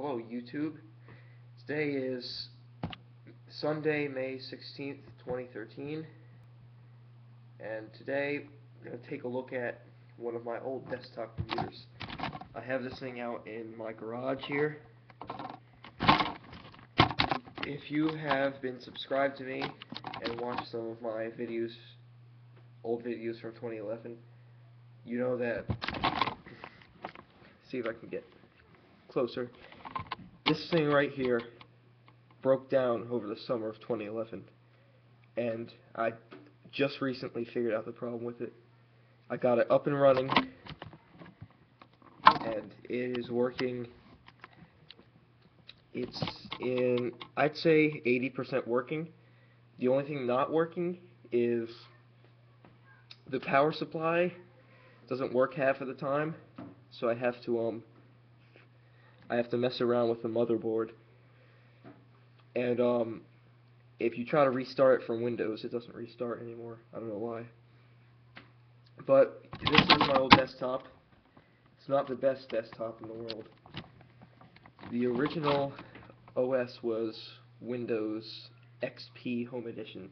Hello YouTube. Today is Sunday, May 16th, 2013, and today I'm going to take a look at one of my old desktop computers. I have this thing out in my garage here. If you have been subscribed to me and watched some of my videos, old videos from 2011, you know that, see if I can get closer. This thing right here broke down over the summer of 2011, and I just recently figured out the problem with it. I got it up and running, and it is working. It's in, I'd say, 80% working. The only thing not working is the power supply doesn't work half of the time, so I have to mess around with the motherboard. And if you try to restart it from Windows, it doesn't restart anymore. I don't know why. But this is my old desktop. It's not the best desktop in the world. The original OS was Windows XP Home Edition.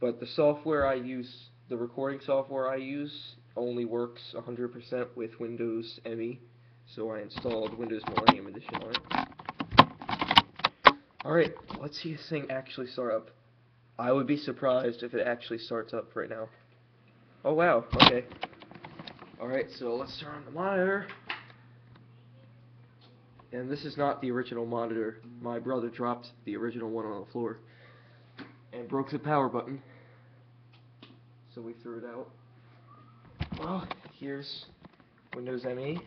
But the software I use, the recording software I use, only works 100% with Windows ME. So I installed Windows Millennium Edition on it. Alright, let's see this thing actually start up. I would be surprised if it actually starts up right now. Oh wow, okay. Alright, so let's turn on the monitor. And this is not the original monitor. My brother dropped the original one on the floor and broke the power button, so we threw it out. Well, here's Windows ME.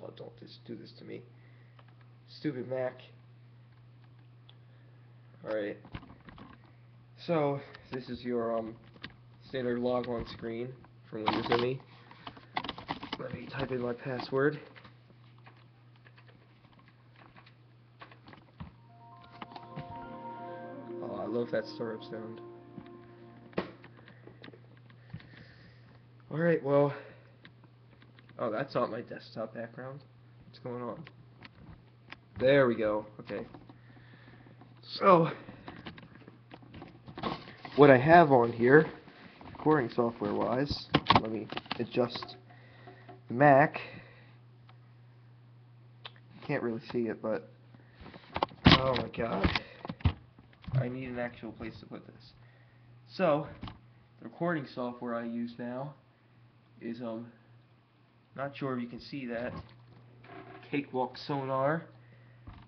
Oh, don't do this to me. Stupid Mac. Alright. So, this is your standard logon screen from Windows ME. Let me type in my password. Oh, I love that startup sound. Alright, well... Oh, that's not my desktop background. What's going on? There we go. Okay. So, what I have on here, recording software-wise, let me adjust the Mac. Can't really see it, but oh my god, I need an actual place to put this. So, the recording software I use now is not sure if you can see that, Cakewalk Sonar.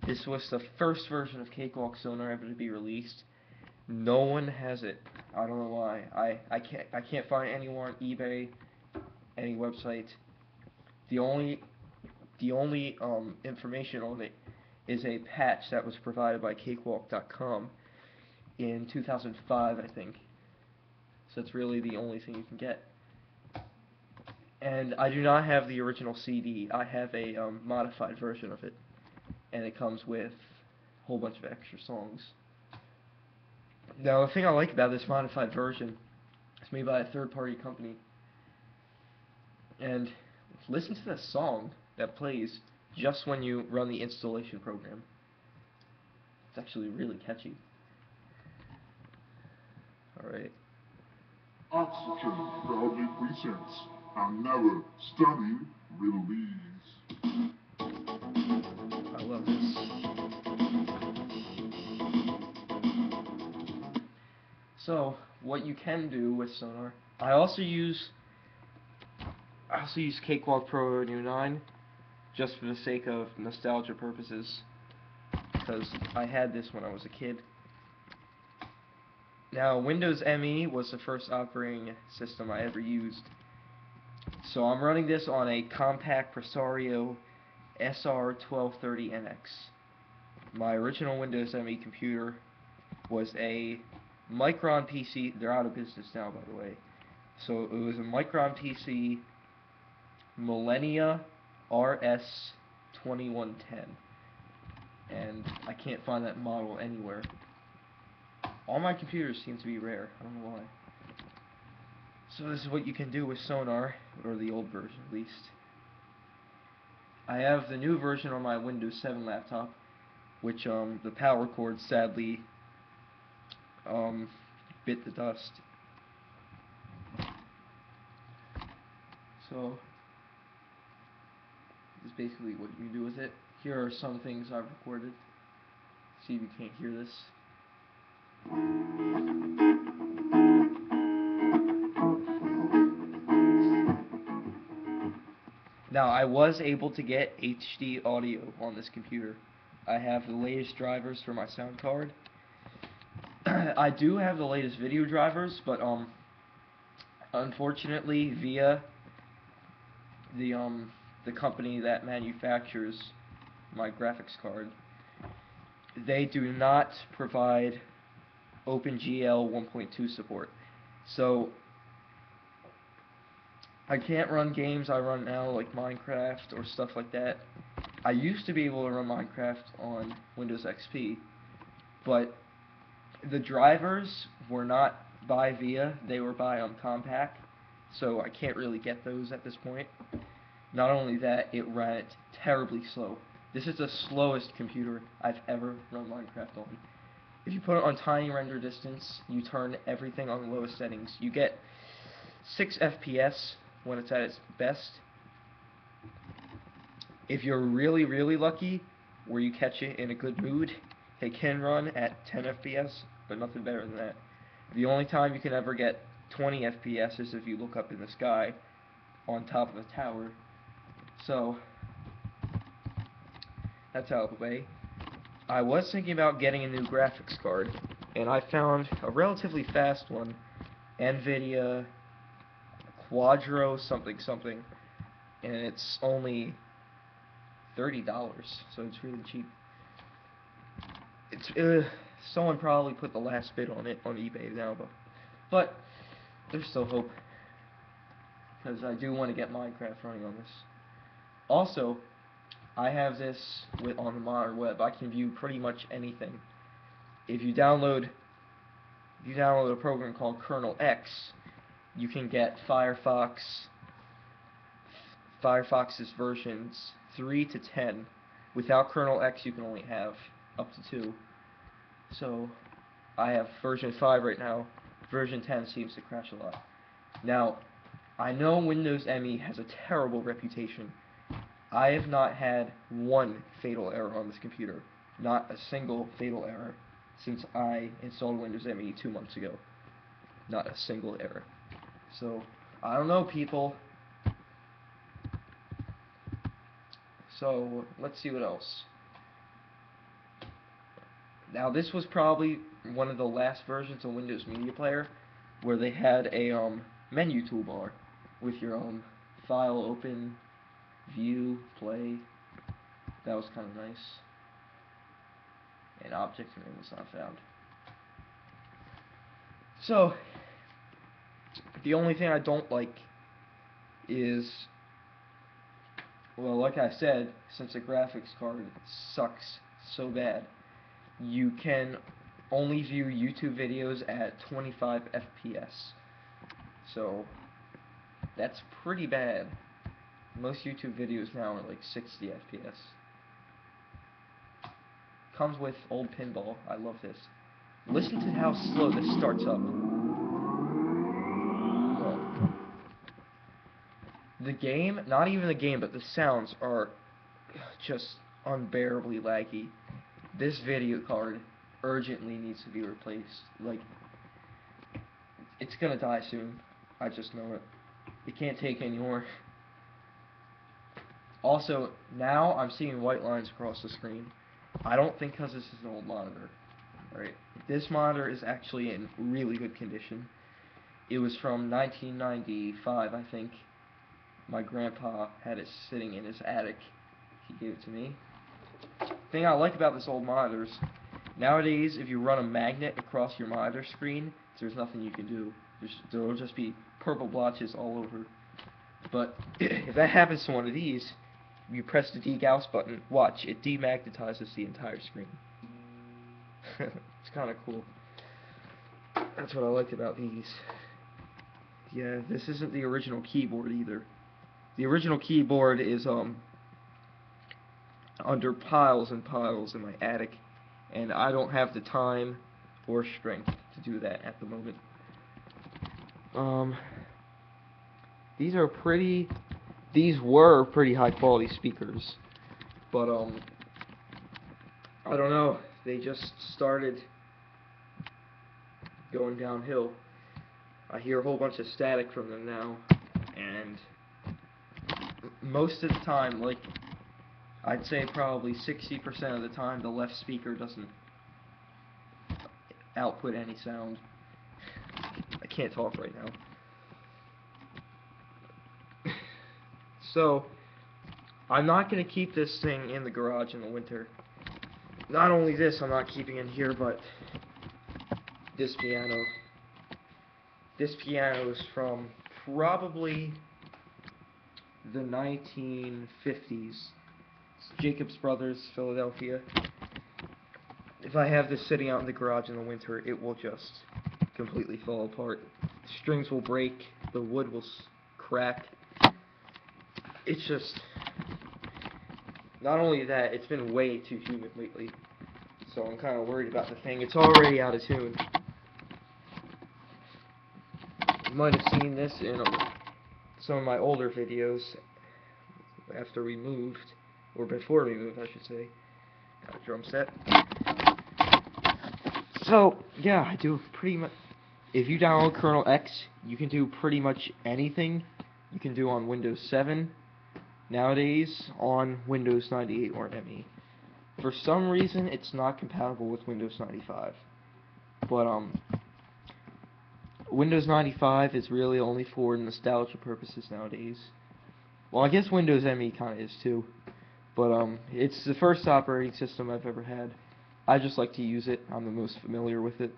This was the first version of Cakewalk Sonar ever to be released. No one has it. I don't know why. I can't find it anywhere on eBay, any website. The only information on it is a patch that was provided by Cakewalk.com in 2005, I think. So it's really the only thing you can get. And I do not have the original CD. I have a modified version of it, and it comes with a whole bunch of extra songs. Now, the thing I like about this modified version, it's made by a third-party company, and listen to the song that plays just when you run the installation program. It's actually really catchy. Alright. Oxygen proudly presents another stunning release. I love this. So, what you can do with Sonar, I also use Cakewalk Pro New 9 just for the sake of nostalgia purposes, because I had this when I was a kid. Now, Windows ME was the first operating system I ever used, so I'm running this on a compact Presario SR1230NX. My original Windows ME computer was a Micron PC. They're out of business now, by the way. So it was a Micron PC Millennium RS2110, and I can't find that model anywhere. All my computers seem to be rare. I don't know why. So this is what you can do with Sonar. or the old version at least. I have the new version on my Windows 7 laptop, which the power cord sadly bit the dust. So this is basically what you do with it. Here are some things I've recorded. See if you can't hear this. Now, I was able to get HD audio on this computer. I have the latest drivers for my sound card. I do have the latest video drivers, but unfortunately, via the company that manufactures my graphics card, they do not provide OpenGL 1.2 support. So I can't run games I run now, like Minecraft or stuff like that. I used to be able to run Minecraft on Windows XP, but the drivers were not by VIA, they were by Compaq, so I can't really get those at this point. Not only that, it ran it terribly slow. This is the slowest computer I've ever run Minecraft on. If you put it on tiny render distance, you turn everything on the lowest settings, you get 6 FPS when it's at its best. If you're really, really lucky, where you catch it in a good mood, it can run at 10 FPS, but nothing better than that. The only time you can ever get 20 FPS is if you look up in the sky on top of a tower. So that's out of the way. I was thinking about getting a new graphics card, and I found a relatively fast one, NVIDIA Quadro something something, and it's only $30, so it's really cheap. It's someone probably put the last bid on it on eBay now, but there's still hope, because I do want to get Minecraft running on this. Also, I have this on the modern web. I can view pretty much anything. If you download a program called Kernel X, you can get Firefox's versions 3 to 10. Without Kernel X, you can only have up to 2. So I have version 5 right now. Version 10 seems to crash a lot. Now, I know Windows ME has a terrible reputation. I have not had one fatal error on this computer. Not a single fatal error since I installed Windows ME 2 months ago. Not a single error. So, I don't know, people. So, let's see what else. Now, this was probably one of the last versions of Windows Media Player where they had a menu toolbar with your file open, view, play. That was kind of nice. And object name was not found. So, the only thing I don't like is, well, like I said, since the graphics card sucks so bad, you can only view YouTube videos at 25 FPS. So, that's pretty bad. Most YouTube videos now are like 60 FPS. Comes with old Pinball. I love this. Listen to how slow this starts up. Whoa. The game, not even the game, but the sounds are just unbearably laggy. This video card urgently needs to be replaced. Like, it's gonna die soon. I just know it. It can't take anymore. Also, now I'm seeing white lines across the screen. I don't think because this is an old monitor. Right? This monitor is actually in really good condition. It was from 1995, I think. My grandpa had it sitting in his attic. He gave it to me. Thing I like about this old monitor is, nowadays, if you run a magnet across your monitor screen, there's nothing you can do. There will just be purple blotches all over. But if that happens to one of these, you press the degauss button, watch, it demagnetizes the entire screen. It's kind of cool. That's what I liked about these. Yeah, this isn't the original keyboard either. The original keyboard is under piles and piles in my attic, and I don't have the time or strength to do that at the moment. These were pretty high quality speakers, but I don't know, they just started going downhill. I hear a whole bunch of static from them now, and most of the time, like, I'd say probably 60% of the time, the left speaker doesn't output any sound. I can't talk right now. So, I'm not going to keep this thing in the garage in the winter. Not only this, I'm not keeping it here, but this piano. This piano is from probably the 1950s. It's Jacobs Brothers, Philadelphia. If I have this sitting out in the garage in the winter, it will just completely fall apart. The strings will break, the wood will crack. It's just, not only that, it's been way too humid lately, so I'm kind of worried about the thing. It's already out of tune. You might have seen this in some of my older videos after we moved, or before we moved, I should say. Got a drum set. So, yeah, I do pretty much, if you download kernel X, you can do pretty much anything you can do on Windows 7 nowadays on Windows 98 or ME. For some reason, it's not compatible with Windows 95. But, Windows 95 is really only for nostalgia purposes nowadays. Well, I guess Windows ME kind of is too. But, it's the first operating system I've ever had. I just like to use it. I'm the most familiar with it.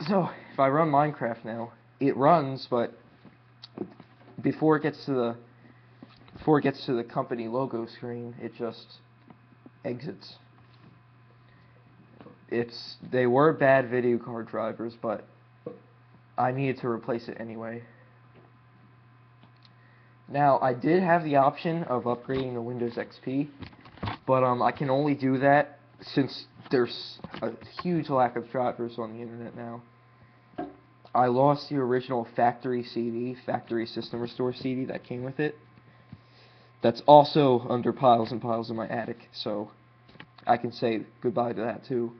So, if I run Minecraft now, it runs, but before it gets to the company logo screen, it just exits. They were bad video card drivers, but I needed to replace it anyway. Now, I did have the option of upgrading to Windows XP, but I can only do that since there's a huge lack of drivers on the internet now. I lost the original factory CD, factory system restore CD that came with it. That's also under piles and piles in my attic, so I can say goodbye to that too.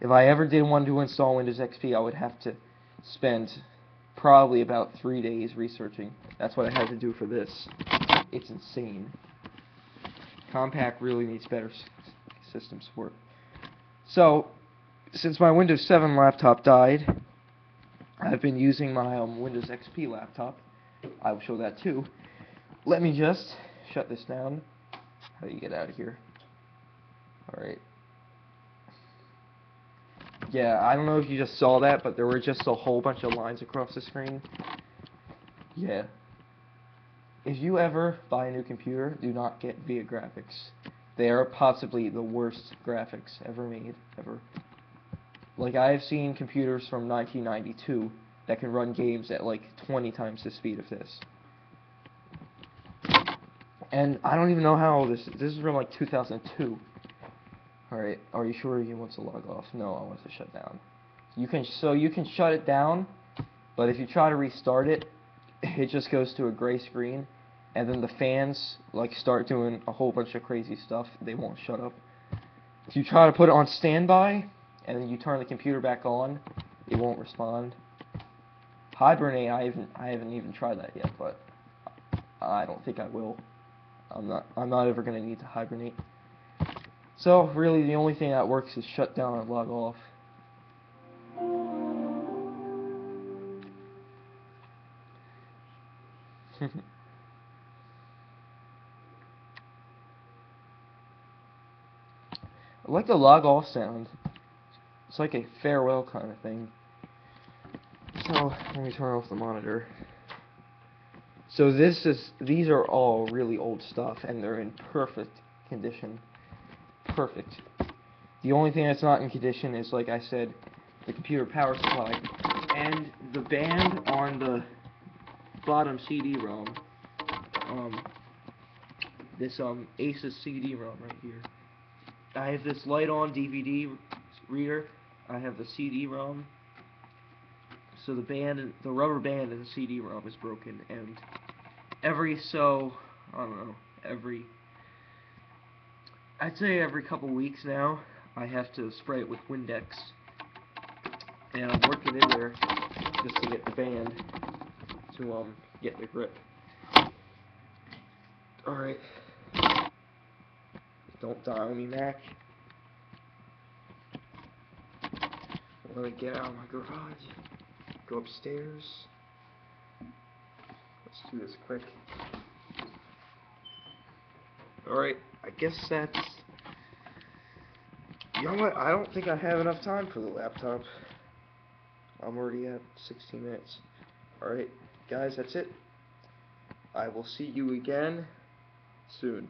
If I ever did want to install Windows XP, I would have to spend probably about 3 days researching. That's what I had to do for this. It's insane. Compaq really needs better system support. So, since my Windows 7 laptop died, I've been using my Windows XP laptop. I will show that too. Let me just shut this down. How do you get out of here? Alright. Yeah, I don't know if you just saw that, but there were just a whole bunch of lines across the screen. Yeah. If you ever buy a new computer, do not get VIA graphics. They are possibly the worst graphics ever made, ever. Like, I have seen computers from 1992 that can run games at like 20 times the speed of this. And I don't even know how old this is from like 2002. Alright, are you sure you want to log off? No, I want to shut down. You can shut it down, but if you try to restart it, it just goes to a gray screen, and then the fans like start doing a whole bunch of crazy stuff. They won't shut up. If you try to put it on standby, and then you turn the computer back on, it won't respond. Hibernate, I haven't even tried that yet, but I don't think I will. I'm not ever gonna need to hibernate. So really, the only thing that works is shut down and log off. I like the log off sound. It's like a farewell kind of thing. So let me turn off the monitor. So these are all really old stuff, and they're in perfect condition. Perfect. The only thing that's not in condition is, like I said, the computer power supply. And the band on the bottom CD-ROM, this Asus CD-ROM right here. I have this light-on DVD reader. I have the CD-ROM. So the rubber band in the CD-ROM is broken, and I don't know, I'd say every couple weeks now, I have to spray it with Windex, and I'm working in there just to get the band to get the grip. Alright, don't die on me, Mac. Let me get out of my garage, go upstairs. Let's do this quick. Alright, I guess that's... You know what, I don't think I have enough time for the laptop. I'm already at 16 minutes. Alright, guys, that's it. I will see you again soon.